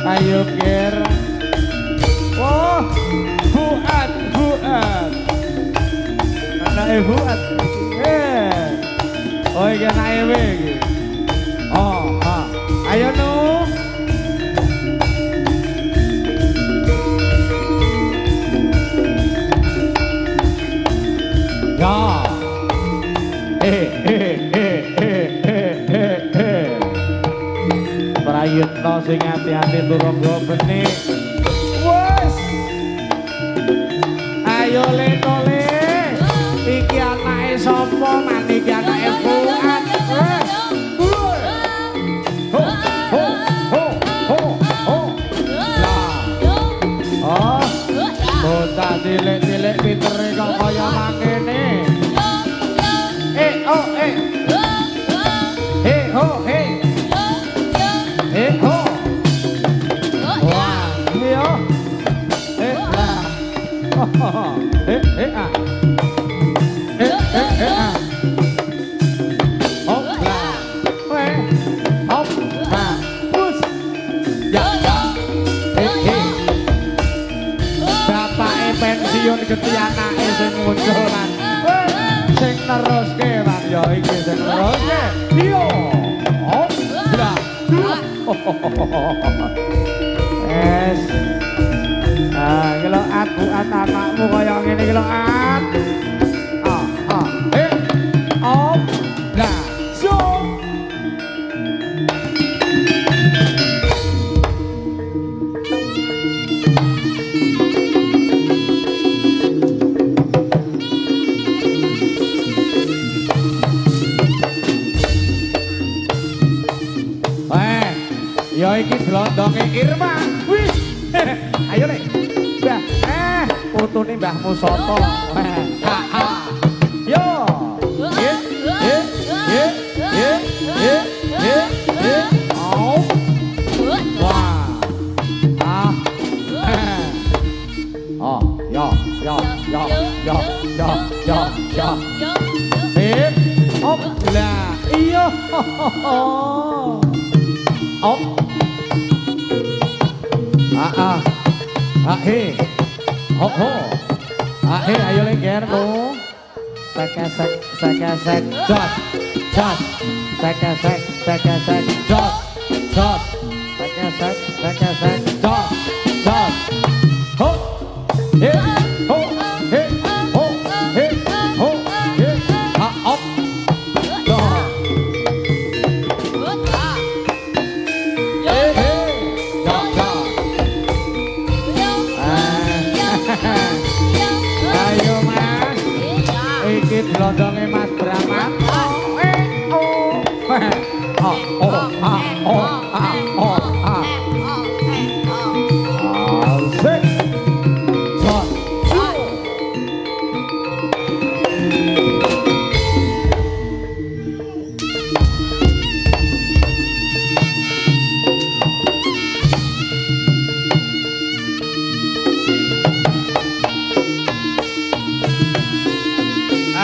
Ayo Ger. Wah, Fuad. Anake Fuad. Oh iki anake we iki. Oh, ha. Ayo nu. Ya. Prayitna sing ati-ati turungga benik. Wes. Ayo le. Iki anake sapa? Man iki anake Fuad. Bocah cilik-cilik pintere kok kaya mangkene. Ho. Wah, iya. Lah. Ah. Hop lah. Hop. Nah. Bus. Ya. Bapake pensiun geti anake sing muncul man. Sing neruske man ya iki sing neruske. Iya. Hop lah. Es. Ah, iki lho aku anakmu kaya ngene iki lho at. Hop lah. So. Ya iki blondonge Irma. Wis. Ayo Lek. Mbah. Putune Mbahmu Soto. Yo. Au. Wah. Ah. Oh, yo. Hop lah. Iya. Hop. He. Ho. Ayo lengger lu. Sekesek. Jos. Sekesek. Jos. Sekesek. Jos. Ho. He. Ho. Hop. Blondonge Mas Bramat. Asik. Son.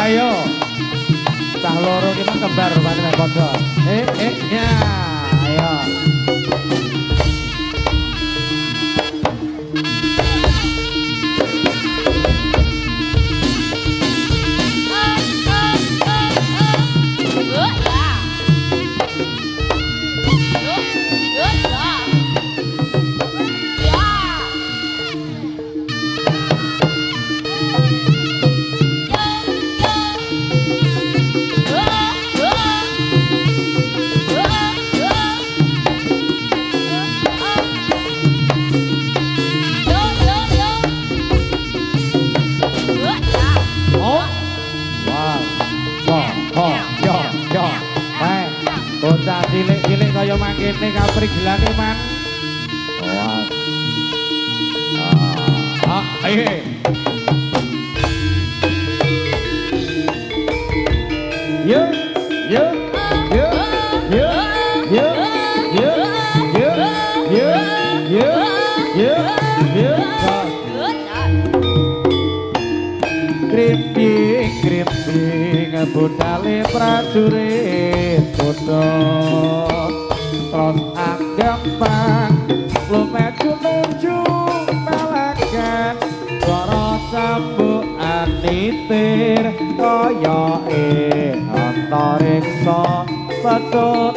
Ayo. Cah loro ki mah kembar rupane padha. Ya. Ayo. Bocah cilik-cilik kaya mangkene kaprigelane man. Wah. Ayo. Krimping budale prajurit bodho terus gampang lumeju nuju melekan swara cambukan nitir kaya ing antariksa pecut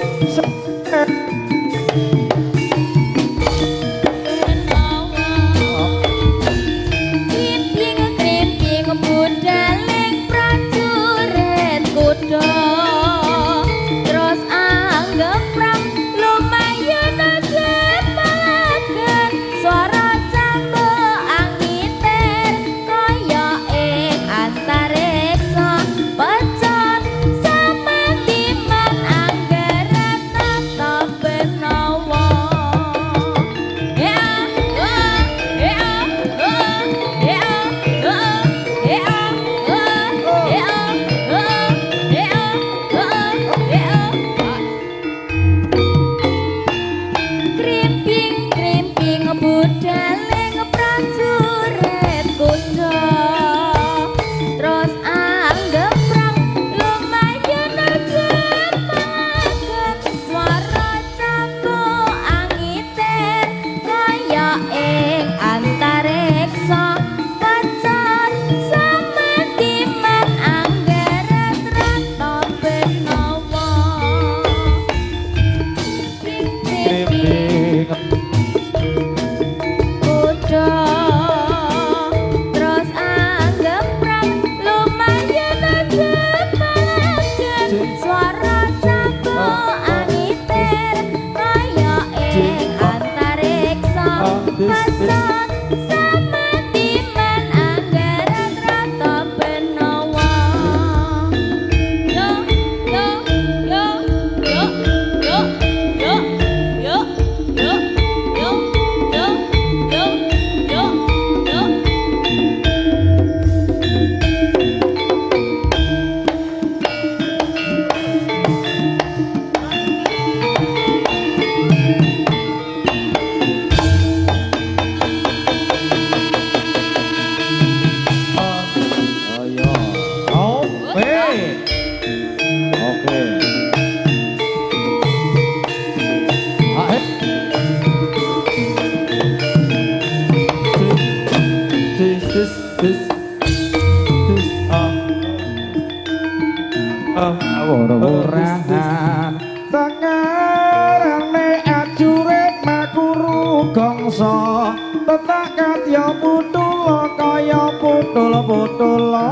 Ora-orahan tengarane ajurit makuru gongso tetakat ya putul kaya putul-putula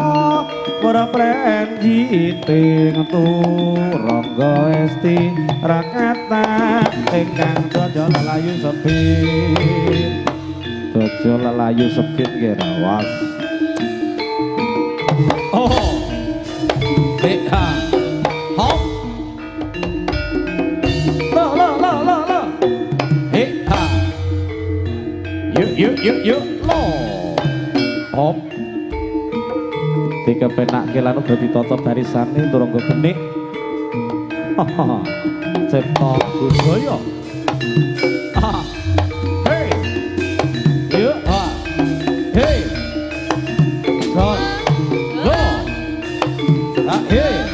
ora prenjiting turangga esti rakata ingkang daya lelayu sepit daya lelayu sepit ki rawas oh BH hop la hey ha yuk lo hop tiga penak kelanu udah ditata barisane turangga benik cipta budaya hey yuk hey son go hey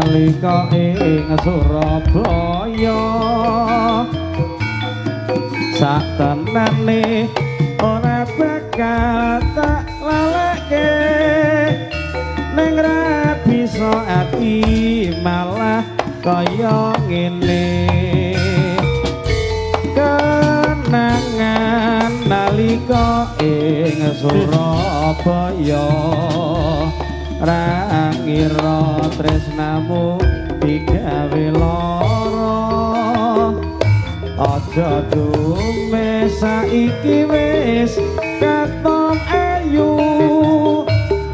nalika ing Surabaya satenane ora bakal tak laleke ning ra bisa ati malah kaya ngene kenangan nalika ing Surabaya ra ngira tresnamu digawe lara aja dume saiki wis katon ayu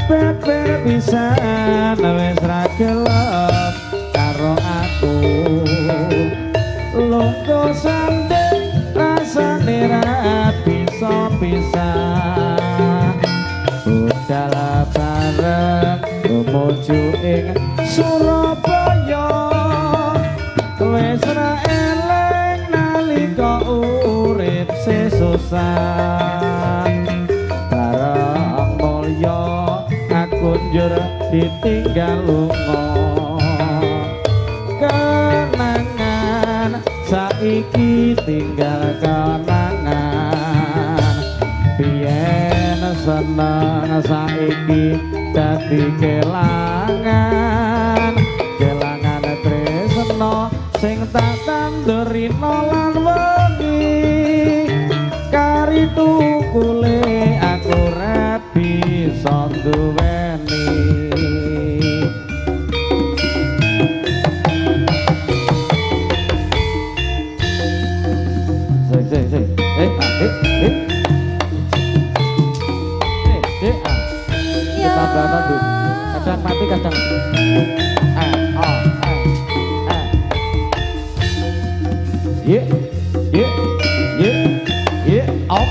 beber pisan wis ra gelem karo aku lungguh sandeng rasane ra bisa pisah budal bareng menuju ing Surabaya wis ra eleng nalika urip sesusah bareng mulya aku njur ditinggal lunga kenangan saiki tinggal kenangan biyen seneng saiki dadi kelangan kelangan tresno sing tak tandurina lan wengi kari tukule aku ra bisa duweni kadang mati kadang op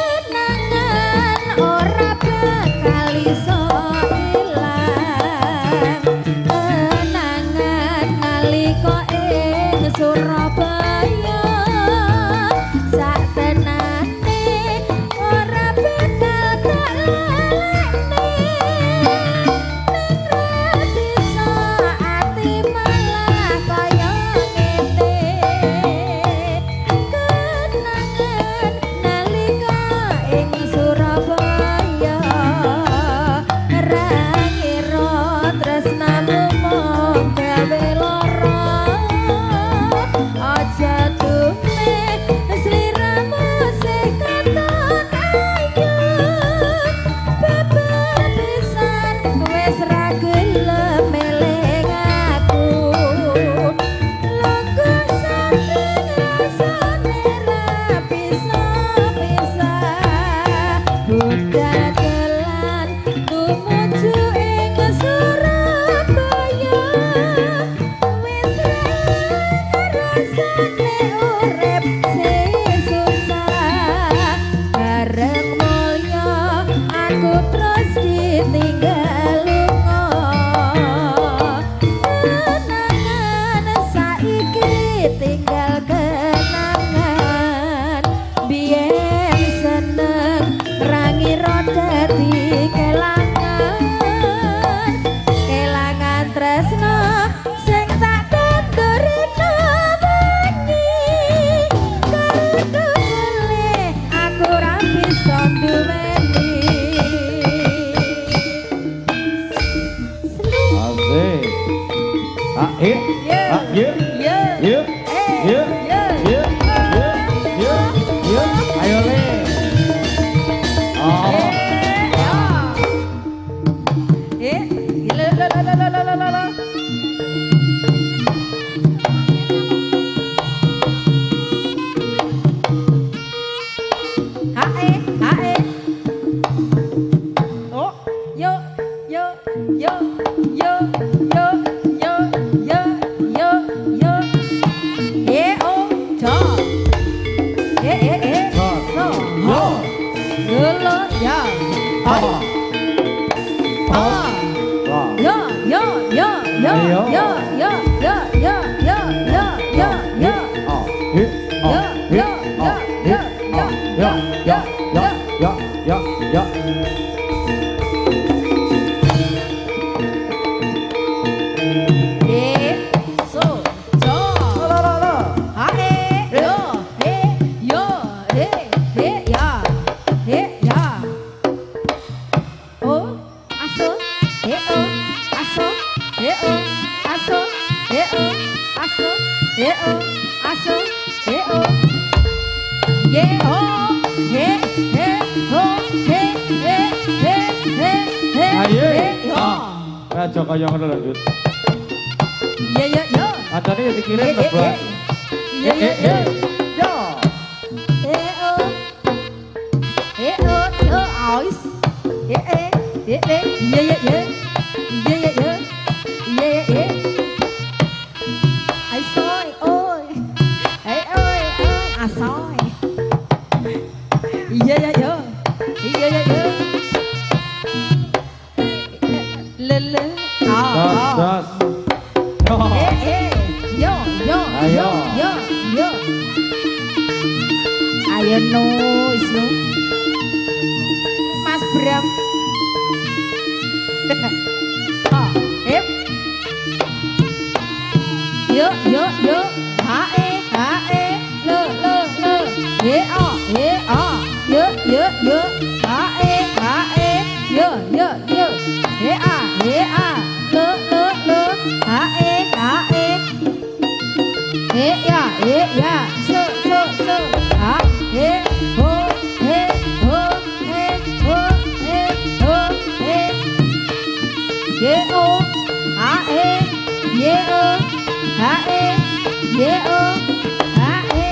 kenangan ora bakal iso ilang kenangan nalika ing Surabaya satenane ora bakal tak lalekne ning bisa ati malah kaya ngene kenangan nalika ing Surabaya ra ngira tresnamu mung gawe lara aja dume sliramu sing katon ayu beber pisan wis ra gelem eling aku lungguh sandeng rasane ra bisa pisah budal dalan tumuju ing Surabaya wis ra rasane urip sesusah bareng mulya aku terus ditinggal lunga kenangan saiki tinggal kenangan biyen seneng ra ngira dadi kelangan kelangan tresno sing tak tandurina wengi karo tukule aku ra bisa duweni asik akhir ayo le yo yo yo yo yo yo yo o cho so ho lo ya yo yo yo yo yo yo yo yo yo yo yo yo Aja kaya ngono lho, Dut. Iya iya yo. Atane ya dikirim lho, Bang. Iya iya yo. Yo. Yo aus. Iya iya yo. Iya iya yo. Iya iya. Ai soi ôi. Ai ơi ơi à soi. Iya iya yo. Iya iya yo. Lele. Das. Yo. Yo yo Ayo. yo yo. Ayo noise no. Mas Bram. Hip. Yo yo yo. Ha e lo lo lo. Ye o yo yo yo. Ha e yo yo yo. Ye a lo lo lo. Ha e ya so ha he ho he ho ye o ha e ye o ha e ye o ha e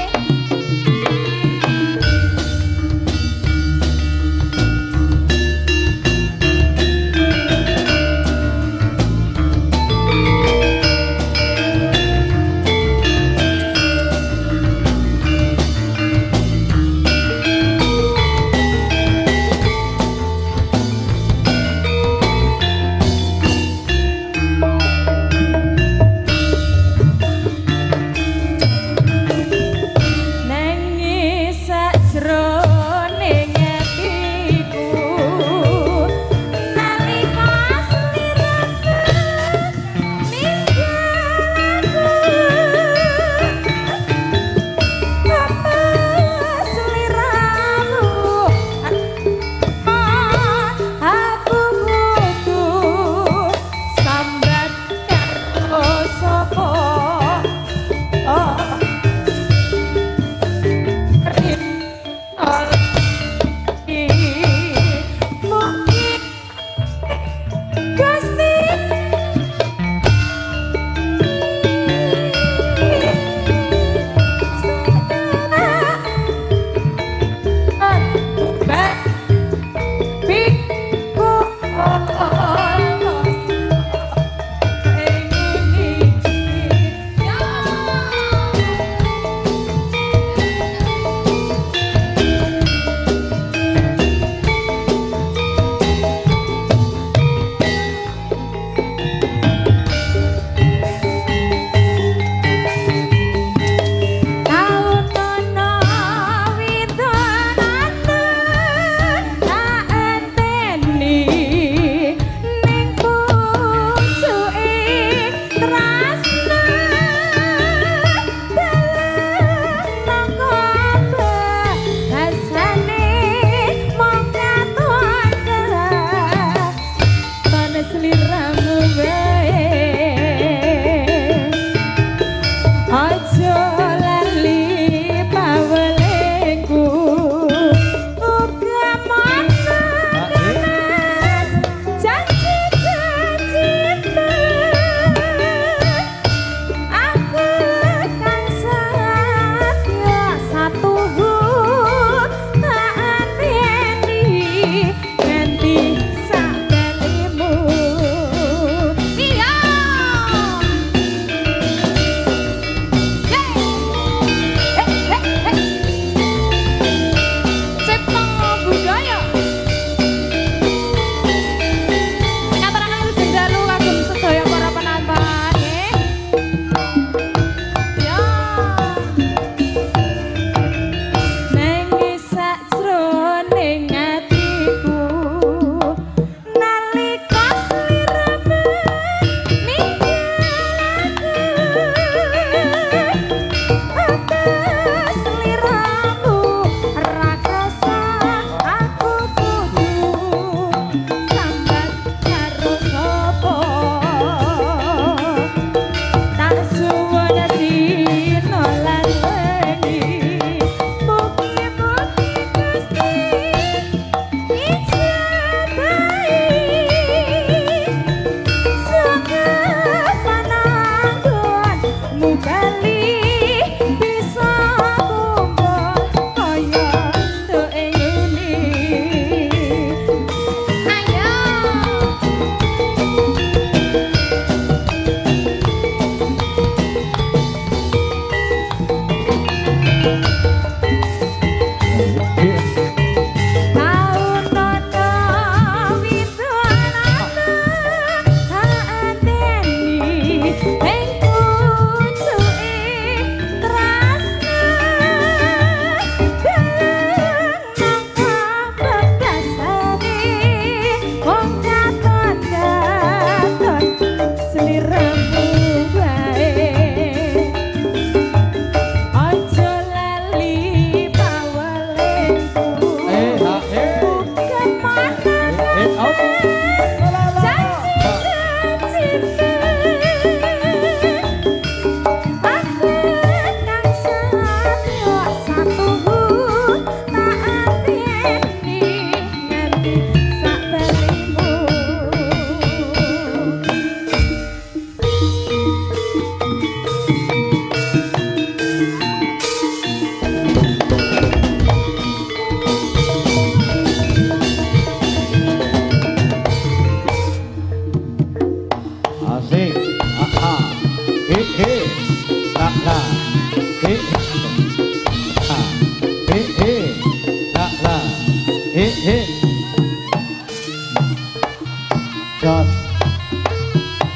Jos.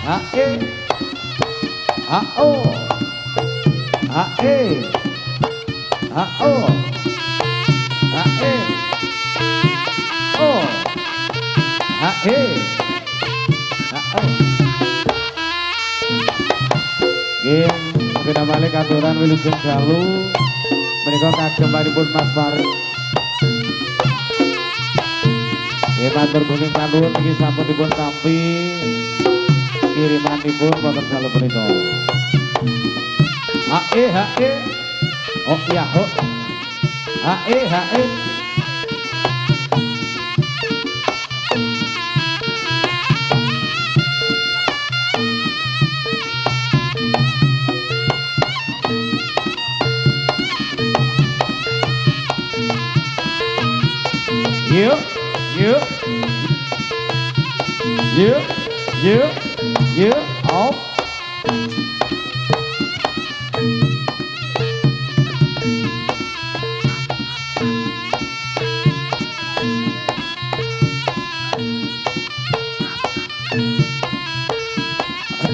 Hae. Hao. Hae. Hao. Hae. Oh. Hae. Hao. Nggih, kita balik aturan Wilujeng Dalu. Menika kagem paripun Mas Farid. Nggih matur nuwun kaluhun iki sampun dipun tampi kirimanipun wonten dalu punika. Hae hae. Oh iya ho. Hae hae. Yuk, yuk, yuk, yuk, yuk, op.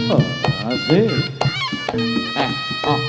Oh, asik. Oh, oh.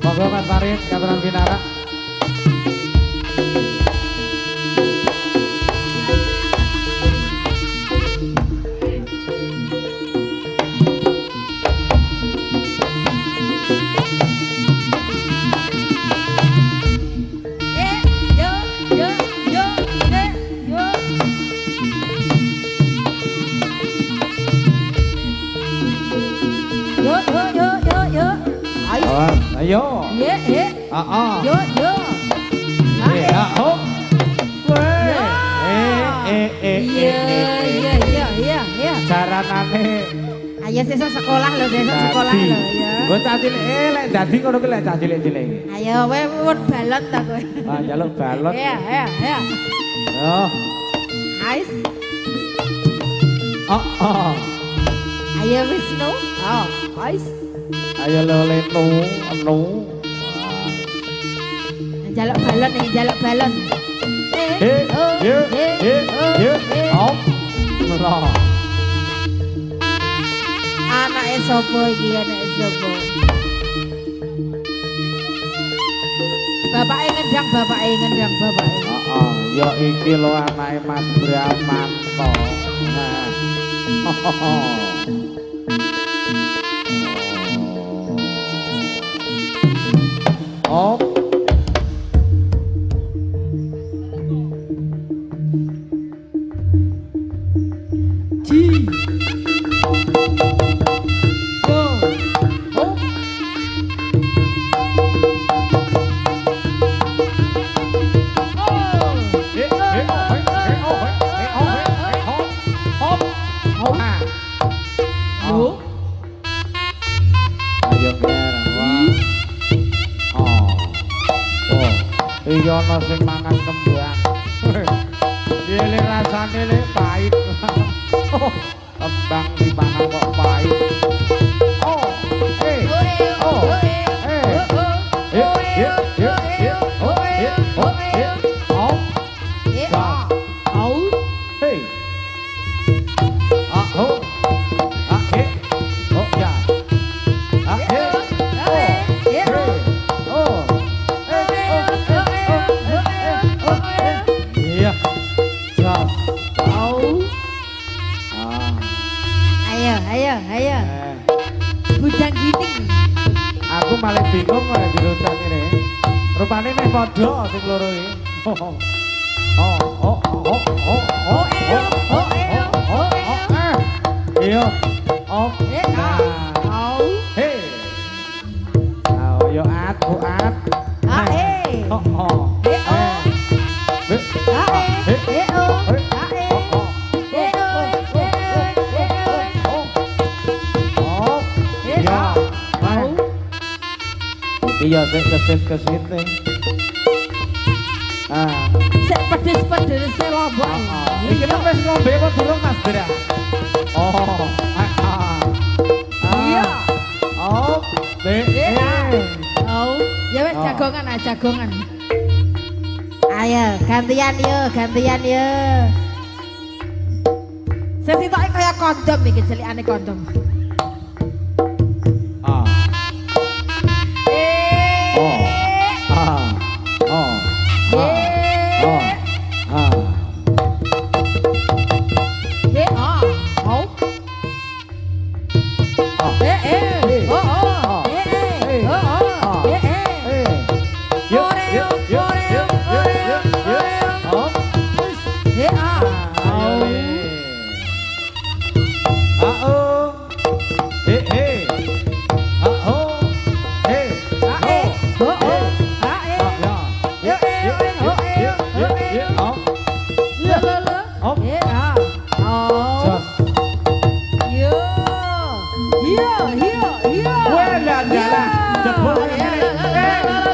Monggo Mas Farid, Katuran Binara. Ayo. Ye, ye. Yo, yo. Ya, oh. Iya. Jaranane. Ayo sesuk sekolah lho, sesuk sekolah lho ya. Mbok cah cilik lek dadi ngono ki lek cah cilik-cilik. Ayo kowe wut balon ta kowe. Ah, njaluk balon. Iya. Yo. Ais. Oh. Ayo Wisnu. Oh, ais. Ayo lelenu, anu. Jaluk balon nih, jaluk balon. Op. Ora. Anake sapa iki, anake sapa? Bapake ngendang, bapake. Heeh, ya iki lho anake Mas Bramanto. Nah. Op. Ci. Iya ana sing mangan kembang. Piye le rasane le pahit. Kembang dipangan kok pahit. Oh, Ayo. Bujang gini. Aku malah bingung kok dirusak ini. Rupane meh padha sing loro iki. Iya. Hei. Yo at, bu at. Iya, sik kesit nih. Sik pedes-pedes lombok. Iki nek wis ngombe apa durung Mas Dra? Iya. Ya wis jagongan. Ayo, gantian yo. Sesi tok kaya kondom iki jelikane kondom.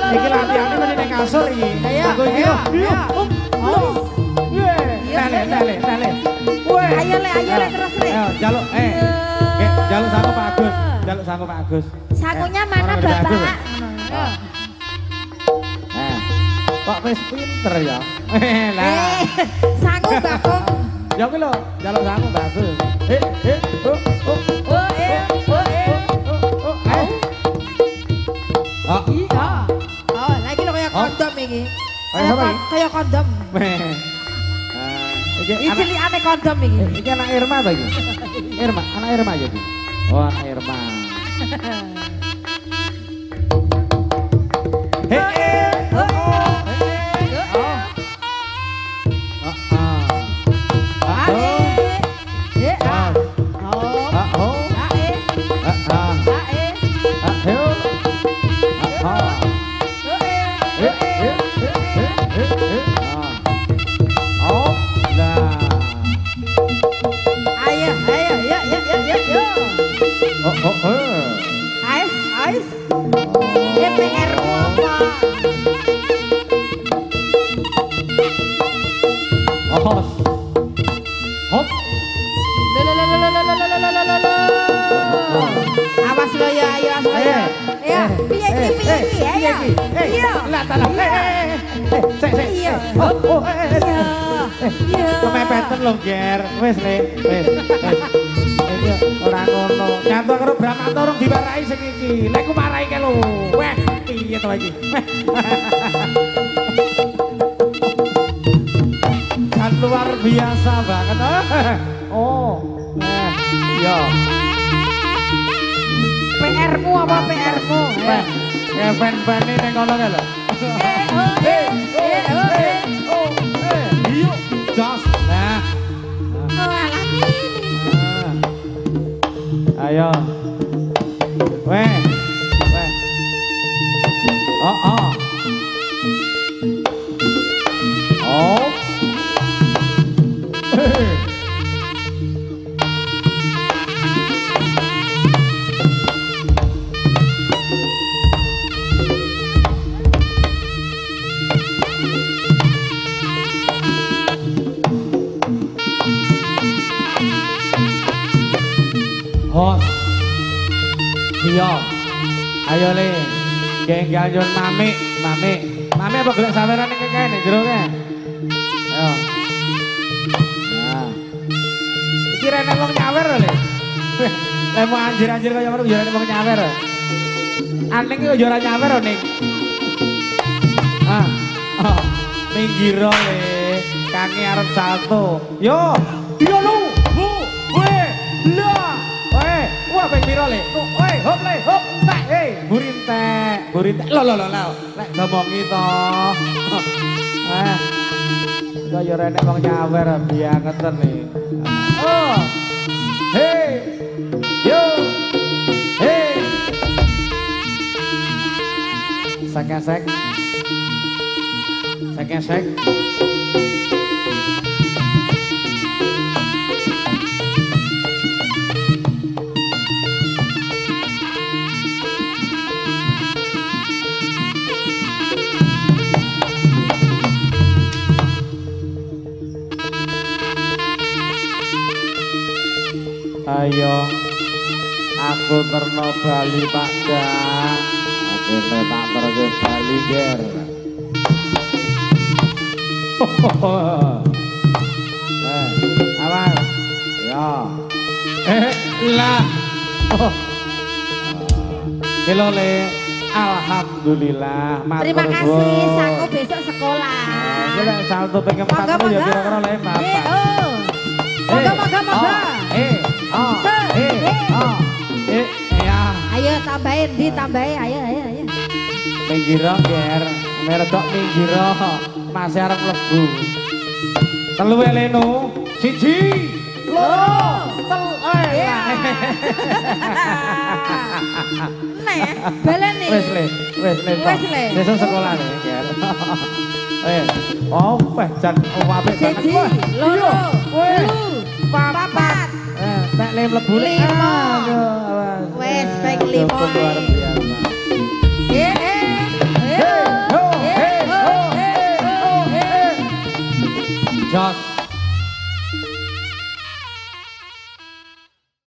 Iki latihannya mesti ning kasur iki. Aku iki. Lele. Ayo le terus le. Jaluk jaluk sangu Pak Agus. Sangunya mana Bapak? Kok wis pinter ya. Sangu Bapak. Ya kuwi lho, jaluk sangu Pak Agus. Lagi lo kayak kondom iki. Kayak apa iki? Kayak kondom. Iki cilikane kondom iki. Iki anak Irma apa iki? Anak Irma ya iki. Oh, anak Irma. Ais. PR-mu apa? Hop. Awas lo ya, ayo awas lo ya. Ya, piye iki? Lah tanah. Sik. Iya. Kemepeten lho, Ger. Wis, wis. Ora ngono. Nyantol karo Bramanta urung diwarai sing iki. Lek ku marai ke lho. Weh, piye to iki? Kan luar biasa banget. Iya. PR-mu apa PR-mu? Ya fan-fane ning kono lho. Iya, jos. Nah. Ayo. Weh. Oh. Hos. Iya. Ayo le. Genggal nyun mami. Mami apa golek saweran ning kene jero ke? Ayo. Nah. Iki rene wong nyawer le. Lah mau anjir-anjir kaya ngono yo rene wong nyawer. Aning yo ora nyawer ning. Oh, minggiro le. Kange arep salto. Yo. Iya lu. Bu. Weh. Lah. Weh, wah ping piro le? Weh, hop le, hop. Tak, burintek. Lho. Lek ngomongi to. Kaya rene wong nyawer biangeten nih. Oh. Hey. Yo. Hey. Sek-sek. Ayo, aku terno Bali Pak Dang. Akhirnya tak terke Bali ger. Awas, ya. Lah. Halo le, alhamdulillah. Terima kasih, Sangko besok sekolah. Gila salto pengen 4 ya kira-kira le Bapak. Moga. Ya. Ayo tambahin, ditambahin, ayo. Minggiro ger, meredok minggiro, masih arep lebu. Telu eleno, siji, loro, Nek, balen nih. Wes le. Besok sekolah nih ger. Jan apik banget. Siji, loro, telu, papat. Nek le mlebu. Wes, baik 5.